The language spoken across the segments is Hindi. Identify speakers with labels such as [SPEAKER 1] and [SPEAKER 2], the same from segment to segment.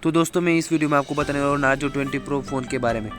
[SPEAKER 1] तो दोस्तों मैं इस वीडियो में आपको बताने वाला हूँ नार्जो 20 प्रो फ़ोन के बारे में।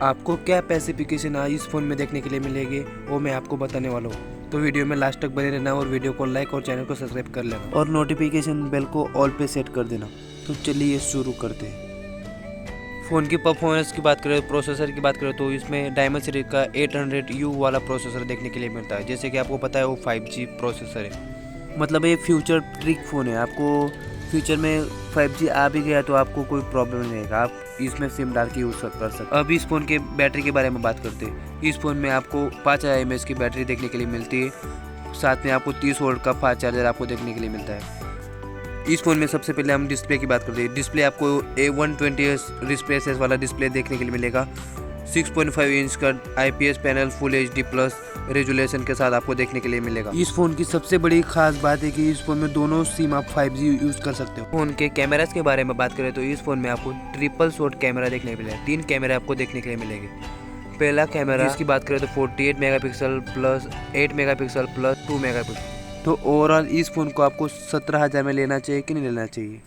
[SPEAKER 1] आपको क्या स्पेसिफिकेशन इस फ़ोन में देखने के लिए मिलेगी वो मैं आपको बताने वाला हूँ। तो वीडियो में लास्ट तक बने रहना और वीडियो को लाइक और चैनल को सब्सक्राइब कर लेना और नोटिफिकेशन बेल को ऑल पे सेट कर देना। तो चलिए शुरू करते हैं। फ़ोन की परफॉर्मेंस की बात करें, प्रोसेसर की बात करें तो इसमें डायमंड सीरीज का 800U वाला प्रोसेसर देखने के लिए मिलता है। जैसे कि आपको पता है वो 5G प्रोसेसर है, मतलब ये फ्यूचर ट्रिक फ़ोन है। आपको फ्यूचर में 5G आ भी गया तो आपको कोई प्रॉब्लम नहीं रहेगा, आप इसमें सिम डाल के यूज़ कर सकते। अब इस फ़ोन के बैटरी के बारे में बात करते हैं। इस फ़ोन में आपको 5000 mAh की बैटरी देखने के लिए मिलती है, साथ में आपको 30 वोल्ट का फास्ट चार्जर आपको देखने के लिए मिलता है। इस फ़ोन में सबसे पहले हम डिस्प्ले की बात करते हैं। डिस्प्ले आपको A120 रिफ्रेश वाला डिस्प्ले देखने के लिए मिलेगा। 6.5 इंच का IPS panel full HD plus resolution के साथ आपको देखने के लिए मिलेगा। इस फ़ोन की सबसे बड़ी खास बात है कि इस फ़ोन में दोनों सिम आप 5G यूज़ कर सकते हो। फ़ोन के कैमरास के बारे में बात करें तो इस फ़ोन में आपको ट्रिपल शॉट कैमरा देखने को मिलेगा। 3 कैमरे आपको देखने के लिए मिलेंगे। पहला कैमरा इसकी बात करें तो 48 megapixel plus 8 megapixel plus 2 megapixel. तो ओवरऑल इस फ़ोन को आपको 17,000 में लेना चाहिए कि नहीं लेना चाहिए?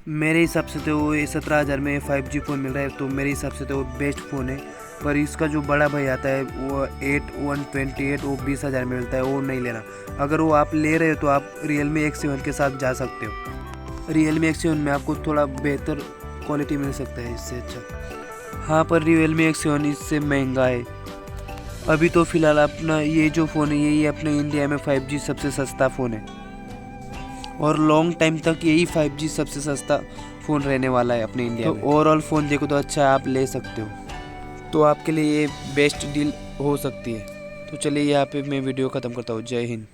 [SPEAKER 1] मेरे हिसाब से तो वो 17,000 में 5G फ़ोन मिल रहा है, तो मेरे हिसाब से तो वो बेस्ट फ़ोन है। पर इसका जो बड़ा भाई आता है वो 8128 वो 20,000 में मिलता है, वो नहीं लेना। अगर वो आप ले रहे हो तो आप Realme X7 के साथ जा सकते हो। Realme X7 में आपको थोड़ा बेहतर क्वालिटी मिल सकता है इससे अच्छा। हाँ, पर Realme X7 इससे महंगा है। अभी तो फ़िलहाल अपना ये जो फ़ोन है यही अपने इंडिया में 5G सबसे सस्ता फ़ोन है और लॉन्ग टाइम तक यही 5G सबसे सस्ता फ़ोन रहने वाला है अपने इंडिया में। ओवरऑल फ़ोन देखो तो अच्छा आप ले सकते हो, तो आपके लिए ये बेस्ट डील हो सकती है। तो चलिए यहाँ पे मैं वीडियो ख़त्म करता हूँ। जय हिंद।